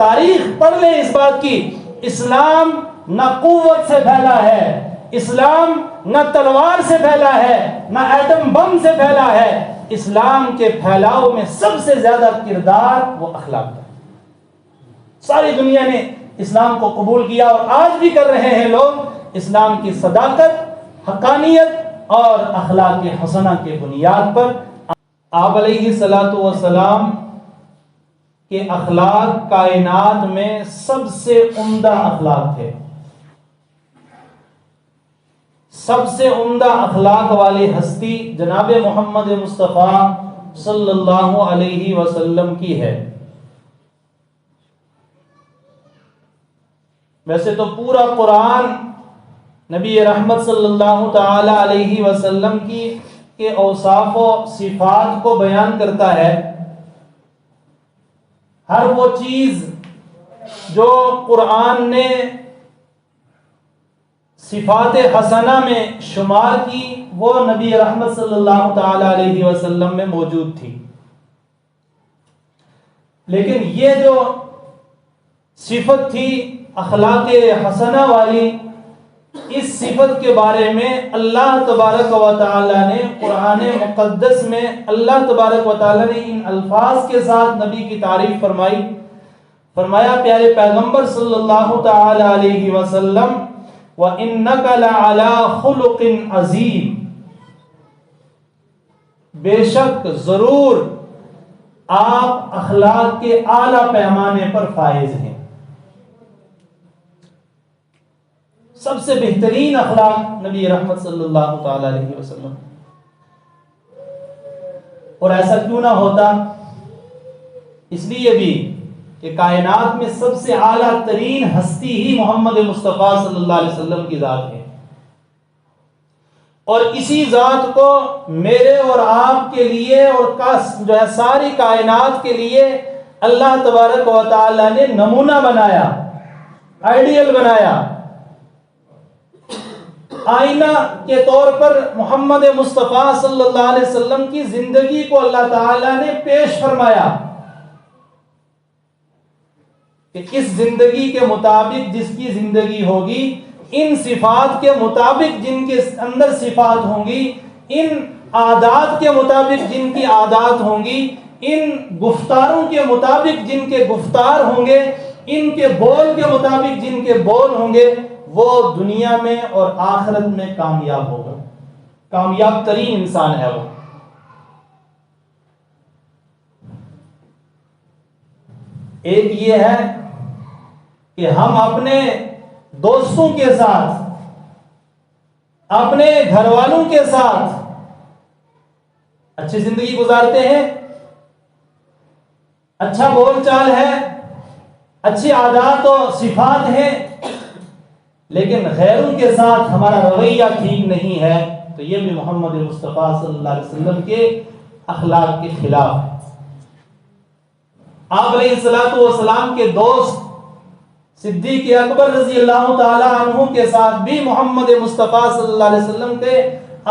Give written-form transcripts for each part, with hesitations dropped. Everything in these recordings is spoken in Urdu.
تاریخ پڑھ لیں اس بات کی، اسلام نہ قوت سے پھیلا ہے، اسلام نہ تلوار سے پھیلا ہے، نہ ایٹم بم سے پھیلا ہے، اسلام کے پھیلاؤ میں سب سے زیادہ کردار وہ اخلاق کا ہے۔ ساری دنیا نے اسلام کو قبول کیا اور آج بھی کر رہے ہیں لوگ اسلام کی صداقت، حقانیت اور اخلاق حسنہ کے بنیاد پر۔ آپ علیہ الصلوۃ والسلام کے اخلاق کائنات میں سب سے عمدہ اخلاق تھے۔ سب سے عمدہ اخلاق والی ہستی جناب محمد مصطفیٰ صلی اللہ علیہ وسلم کی ہے۔ ویسے تو پورا قرآن نبی رحمت صلی اللہ تعالی علیہ وسلم کے اوصاف و صفات کو بیان کرتا ہے۔ ہر وہ چیز جو قرآن نے صفات حسنہ میں شمار کی وہ نبی رحمت صلی اللہ تعالی علیہ وسلم میں موجود تھی، لیکن یہ جو صفت تھی اخلاق حسنہ والی، اس صفت کے بارے میں اللہ تبارک و تعالی نے قرآن مقدس میں اللہ تبارک و تعالی نے ان الفاظ کے ساتھ نبی کی تعریف فرمائی۔ فرمایا پیارے پیغمبر صلی اللہ تعالی علیہ وسلم وَإِنَّكَ لَعَلَىٰ خُلُقٍ عَظِيمٍ، بے شک ضرور آپ اخلاق کے اعلیٰ پیمانے پر فائز ہیں۔ سب سے بہترین اخلاق نبی رحمت صلی اللہ تعالی علیہ وسلم۔ اور ایسا کیوں نہ ہوتا؟ اس لیے بھی کہ کائنات میں سب سے اعلیٰ ترین ہستی ہی محمد مصطفیٰ صلی اللہ علیہ وسلم کی ذات ہے، اور اسی ذات کو میرے اور آپ کے لیے اور جو ہے ساری کائنات کے لیے اللہ تبارک و تعالی نے نمونہ بنایا، آئیڈیل بنایا۔ آئینہ کے طور پر محمد مصطفیٰ صلی اللہ علیہ وسلم کی زندگی کو اللہ تعالی نے پیش فرمایا کہ اس زندگی کے مطابق جس کی زندگی ہوگی، ان صفات کے مطابق جن کے اندر صفات ہوں گی، ان عادات کے مطابق جن کی عادات ہوں گی، ان گفتاروں کے مطابق جن کے گفتار ہوں گے، ان کے بول کے مطابق جن کے بول ہوں گے، وہ دنیا میں اور آخرت میں کامیاب ہوگا، کامیاب ترین انسان ہے وہ۔ ایک یہ ہے کہ ہم اپنے دوستوں کے ساتھ، اپنے گھر والوں کے ساتھ اچھی زندگی گزارتے ہیں، اچھا بول چال ہے، اچھی عادات و صفات ہیں، لیکن غیروں کے ساتھ ہمارا رویہ ٹھیک نہیں ہے، تو یہ بھی محمد مصطفیٰ صلی اللہ علیہ وسلم کے اخلاق کے خلاف ہے۔ آپ علیہ الصلوۃ والسلام کے دوست صدیق اکبر رضی اللہ تعالی عنہ کے ساتھ بھی محمد مصطفیٰ صلی اللہ علیہ وسلم کے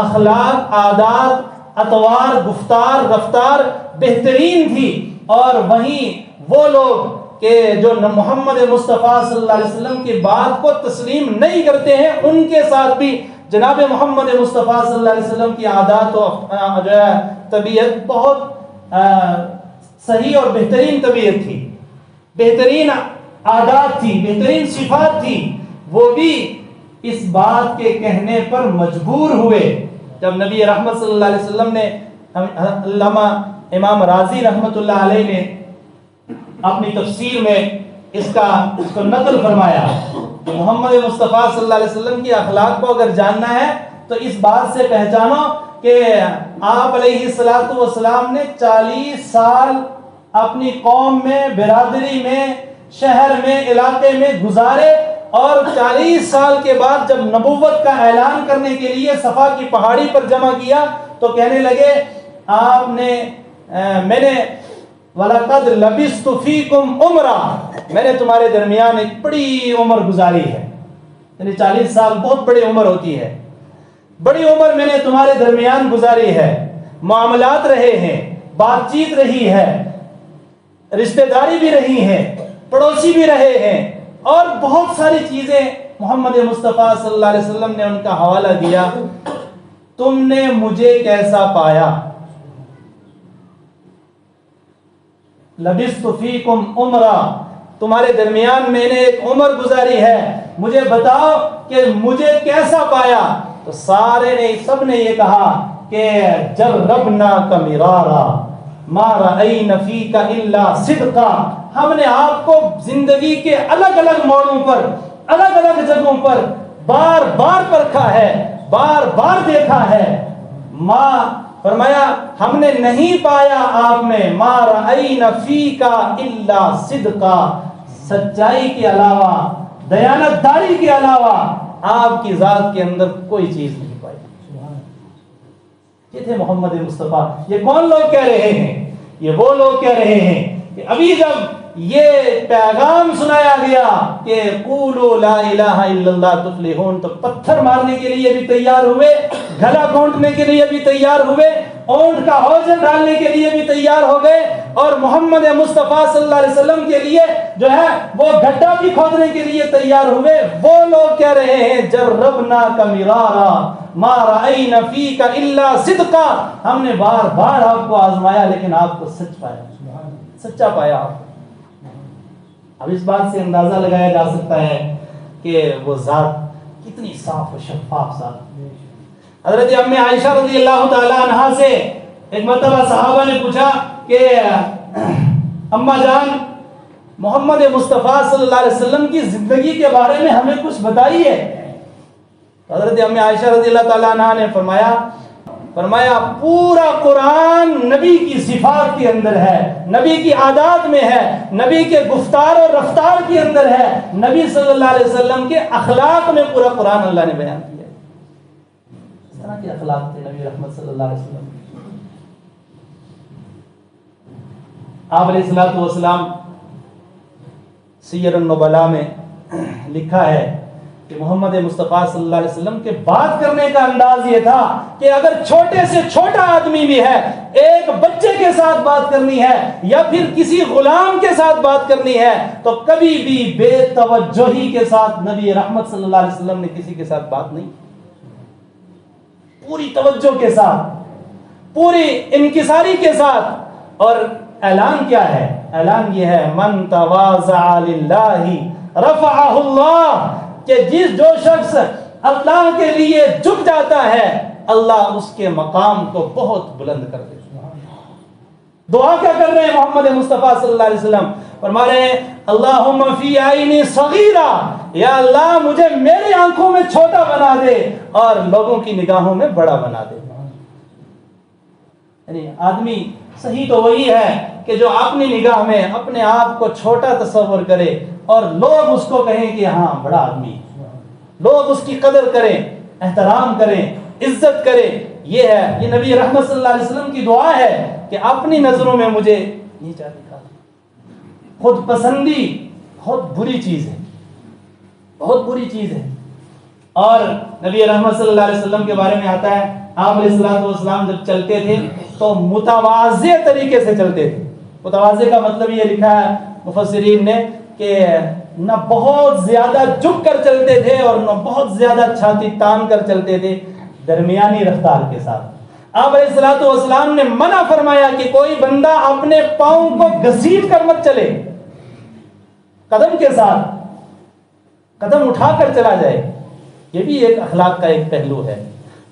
اخلاق، عادات، اطوار، گفتار، رفتار بہترین تھی، اور وہیں وہ لوگ کہ جو محمد مصطفیٰ صلی اللہ علیہ وسلم کی بات کو تسلیم نہیں کرتے ہیں، ان کے ساتھ بھی جناب محمد مصطفیٰ صلی اللہ علیہ وسلم کی عادات و جو ہے طبیعت بہت صحیح اور بہترین طبیعت تھی، بہترین عادات تھی، بہترین صفات تھی۔ وہ بھی اس بات کے کہنے پر مجبور ہوئے جب نبی رحمت صلی اللہ علیہ وسلم نے، علامہ امام رازی رحمت اللہ علیہ نے اپنی تفسیر میں اس کو نقل فرمایا کہ محمد مصطفیٰ صلی اللہ علیہ وسلم کی اخلاق کو اگر جاننا ہے تو اس بات سے پہچانو کہ آپ علیہ الصلوۃ والسلام نے 40 سال اپنی قوم میں، برادری میں، شہر میں، علاقے میں گزارے، اور 40 سال کے بعد جب نبوت کا اعلان کرنے کے لیے صفا کی پہاڑی پر جمع کیا تو کہنے لگے آپ نے میں نے وَلَقَدْ لَبِثْتُ فِيكُمْ عُمْرًا، میں نے تمہارے درمیان ایک بڑی عمر گزاری ہے، یعنی 40 سال بہت بڑی عمر ہوتی ہے، بڑی عمر میں نے تمہارے درمیان گزاری ہے، معاملات رہے ہیں، بات چیت رہی ہے، رشتہ داری بھی رہی ہے، پڑوسی بھی رہے ہیں، اور بہت ساری چیزیں محمد مصطفیٰ صلی اللہ علیہ وسلم نے ان کا حوالہ دیا. تم نے مجھے کیسا پایا؟ لبثت فیکم عمرا، تمہارے درمیان میں نے ایک عمر گزاری ہے، مجھے بتاؤ کہ مجھے کیسا پایا؟ تو سب نے یہ کہا کہ جربناک مرارا ما رأینا فیک الا صدقا، ہم نے آپ کو زندگی کے الگ الگ موڑوں پر، الگ الگ جگہوں پر بار بار پرکھا ہے، بار بار دیکھا ہے. فرمایا ہم نے نہیں پایا آپ میں ما رأینا فیک الا صدقا، سچائی کے علاوہ، دیانت داری کے علاوہ آپ کی ذات کے اندر کوئی چیز نہیں پائی. یہ تھے محمد مصطفیٰ. یہ کون لوگ کہہ رہے ہیں؟ یہ وہ لوگ کہہ رہے ہیں کہ ابھی جب یہ پیغام سنایا گیا کہ قولوا لا الہ الا اللہ تفلحون، تو پتھر مارنے کے لیے بھی تیار ہوئے، گلا گھونٹنے کے لیے بھی تیار ہوئے، اونٹ کا حوض ڈالنے کے لیے بھی تیار ہو گئے، اور محمد مصطفیٰ صلی اللہ علیہ وسلم کے لیے جو ہے وہ گڈھا بھی کھودنے کے لیے تیار ہوئے. وہ لوگ کہہ رہے ہیں جربناک مرارا ما رأینا فیک الا صدقا، ہم نے بار بار آپ کو آزمایا لیکن آپ کو سچ پایا، سچا پایا آپ کو. اب اس بات سے اندازہ لگایا جا سکتا ہے کہ وہ ذات کتنی صاف و شفاف ذات. حضرت ام عائشہ رضی اللہ تعالی عنہا سے ایک مرتبہ صحابہ نے پوچھا کہ اماں جان، محمد مصطفیٰ صلی اللہ علیہ وسلم کی زندگی کے بارے میں ہمیں کچھ بتائیے. حضرت ام عائشہ رضی اللہ تعالی عنہا نے فرمایا پورا قرآن نبی کی صفات کے اندر ہے، نبی کی عادات میں ہے، نبی کے گفتار اور رفتار کے اندر ہے، نبی صلی اللہ علیہ وسلم کے اخلاق میں پورا قرآن اللہ نے بیان کیا ہے. اس طرح کے اخلاق تھے نبی رحمت صلی اللہ علیہ وسلم. آپ علیہ الصلوۃ والسلام سیر النبلاء میں لکھا ہے کہ محمد مصطفیٰ صلی اللہ علیہ وسلم کے بات کرنے کا انداز یہ تھا کہ اگر چھوٹے سے چھوٹا آدمی بھی ہے، ایک بچے کے ساتھ بات کرنی ہے یا پھر کسی غلام کے ساتھ بات کرنی ہے، تو کبھی بھی بے توجہی کے ساتھ نبی رحمت صلی اللہ علیہ وسلم نے کسی کے ساتھ بات نہیں، پوری توجہ کے ساتھ، پوری انکساری کے ساتھ. اور اعلان کیا ہے؟ اعلان یہ ہے من تواضع للہ رفعہ اللہ، کہ جو شخص اللہ کے لیے جھک جاتا ہے اللہ اس کے مقام کو بہت بلند کر دیتا ہے. دعا کیا کر رہے ہیں محمد مصطفیٰ صلی اللہ علیہ وسلم؟ فرما رہے ہیں اللہم فی عینی صغیرہ، یا اللہ مجھے میری آنکھوں میں چھوٹا بنا دے اور لوگوں کی نگاہوں میں بڑا بنا دے. یعنی آدمی صحیح تو وہی ہے کہ جو اپنی نگاہ میں اپنے آپ کو چھوٹا تصور کرے اور لوگ اس کو کہیں کہ ہاں بڑا آدمی، لوگ اس کی قدر کریں، احترام کریں، عزت کریں. یہ ہے، یہ نبی رحمت صلی اللہ علیہ وسلم کی دعا ہے کہ اپنی نظروں میں مجھے نیچا دکھا. خود پسندی بہت بری چیز ہے، بہت بری چیز ہے. اور نبی رحمت صلی اللہ علیہ وسلم کے بارے میں آتا ہے آپ علیہ الصلوۃ والسلام جب چلتے تھے تو متواضع طریقے سے چلتے تھے. متواضع کا مطلب یہ لکھا ہے مفسرین نے کہ نہ بہت زیادہ جھک کر چلتے تھے اور نہ بہت زیادہ چھاتی تان کر چلتے تھے، درمیانی رفتار کے ساتھ. آپ علیہ الصلوۃ والسلام نے منع فرمایا کہ کوئی بندہ اپنے پاؤں کو گھسیٹ کر مت چلے، قدم کے ساتھ قدم اٹھا کر چلا جائے. یہ بھی ایک اخلاق کا ایک پہلو ہے.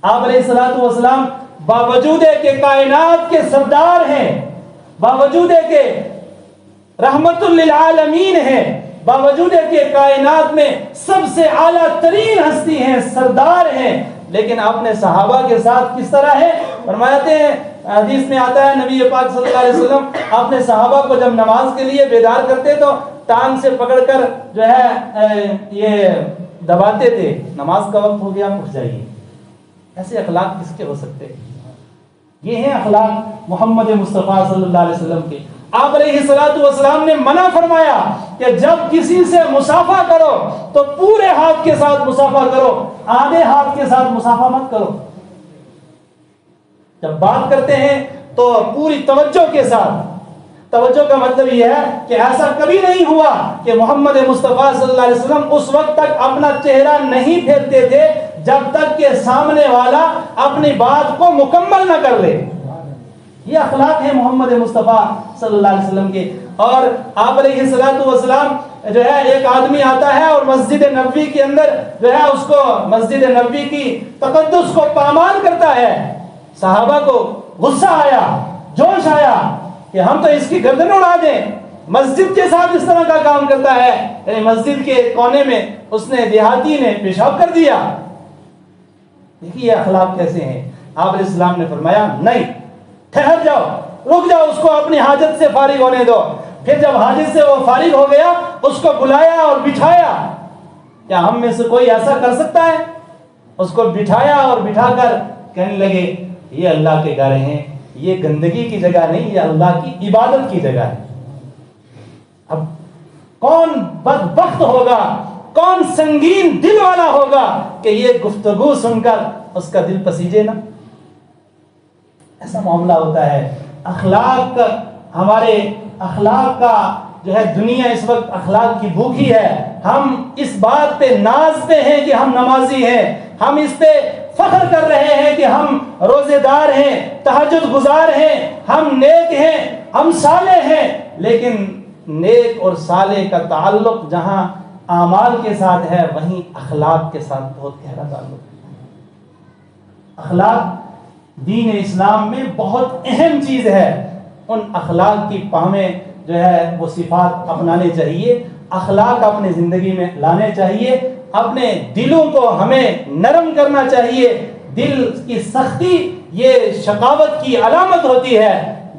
آپ علیہ الصلوۃ والسلام باوجود کہ کائنات کے سردار ہیں، باوجود کہ رحمت للعالمین ہیں، باوجود کہ کائنات میں سب سے اعلیٰ ترین ہستی ہیں، سردار ہیں، لیکن اپنے صحابہ کے ساتھ کس طرح ہے؟ فرماتے ہیں حدیث میں آتا ہے نبی پاک صلی اللہ علیہ وسلم اپنے صحابہ کو جب نماز کے لیے بیدار کرتے تو ٹانگ سے پکڑ کر جو ہے یہ دباتے تھے، نماز کا وقت ہو گیا اٹھ جائیے. ایسے اخلاق کس کے ہو سکتے ہیں؟ یہ ہیں اخلاق محمد مصطفیٰ صلی اللہ علیہ وسلم کے. آپ علیہ الصلوۃ والسلام نے منع فرمایا کہ جب کسی سے مصافحہ کرو تو پورے ہاتھ کے ساتھ مصافحہ کرو، آدھے ہاتھ کے ساتھ مصافحہ مت کرو. جب بات کرتے ہیں تو پوری توجہ کے ساتھ توجہ کا مطلب یہ ہے کہ ایسا کبھی نہیں ہوا کہ محمد مصطفیٰ صلی اللہ علیہ وسلم اس وقت تک اپنا چہرہ نہیں پھیرتے تھے جب تک کہ سامنے والا اپنی بات کو مکمل نہ کر لے. یہ اخلاق ہے محمد مصطفیٰ صلی اللہ علیہ وسلم کے. اور آپ علیہ السلام جو ہے ایک آدمی آتا ہے اور مسجد نبوی کے اندر جو ہے اس کو مسجد نبوی کی تقدس کو پامال کرتا ہے. صحابہ کو غصہ آیا, جوش آیا کہ ہم تو اس کی گردن اڑا دیں. مسجد کے ساتھ اس طرح کا کام کرتا ہے, یعنی مسجد کے کونے میں اس نے دیہاتی نے پیشاب کر دیا. دیکھیے اخلاق کیسے ہیں. آپ علیہ السلام نے فرمایا نہیں, ٹھہر جاؤ, رک جاؤ, اس کو اپنی حاجت سے فارغ ہونے دو. پھر جب حاجت سے وہ فارغ ہو گیا اس کو بلایا اور بٹھایا. کیا ہم میں سے کوئی ایسا کر سکتا ہے؟ اس کو بٹھایا اور بٹھا کر کہنے لگے یہ اللہ کے گھر ہیں, یہ گندگی کی جگہ نہیں, یہ اللہ کی عبادت کی جگہ ہے. اب کون بدبخت ہوگا, کون سنگین دل والا ہوگا کہ یہ گفتگو سن کر اس کا دل پسیجے نا. ایسا معاملہ ہوتا ہے. اخلاق, ہمارے اخلاق کا جو ہے دنیا اس وقت اخلاق کی بھوکی ہے. ہم اس بات پہ ناز پہ ہیں کہ ہم نمازی ہیں, ہم اس پہ فخر کر رہے ہیں کہ ہم روزے دار ہیں, تہجد گزار ہیں, ہم نیک ہیں, ہم صالح ہیں. لیکن نیک اور صالح کا تعلق جہاں اعمال کے ساتھ ہے وہیں اخلاق کے ساتھ بہت گہرا تعلق ہے. اخلاق دین اسلام میں بہت اہم چیز ہے. ان اخلاق کی پامیں جو ہے وہ صفات اپنانے چاہیے, اخلاق اپنے زندگی میں لانے چاہیے. اپنے دلوں کو ہمیں نرم کرنا چاہیے. دل کی سختی یہ شقاوت کی علامت ہوتی ہے.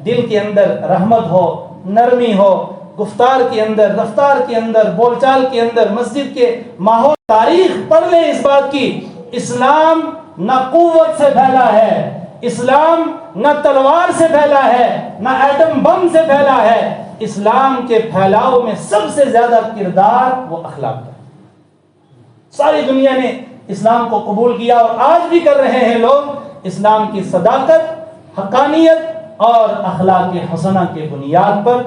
دل کے اندر رحمت ہو, نرمی ہو, گفتار کے اندر, رفتار کے اندر, بول چال کے اندر, مسجد کے ماحول. تاریخ پڑھ لیں اس بات کی, اسلام نہ قوت سے پھیلا ہے, اسلام نہ تلوار سے پھیلا ہے, نہ ایٹم بم سے پھیلا ہے. اسلام کے پھیلاؤ میں سب سے زیادہ کردار وہ اخلاق کا. ساری دنیا نے اسلام کو قبول کیا اور آج بھی کر رہے ہیں لوگ اسلام کی صداقت, حقانیت اور اخلاق حسنہ کے بنیاد پر.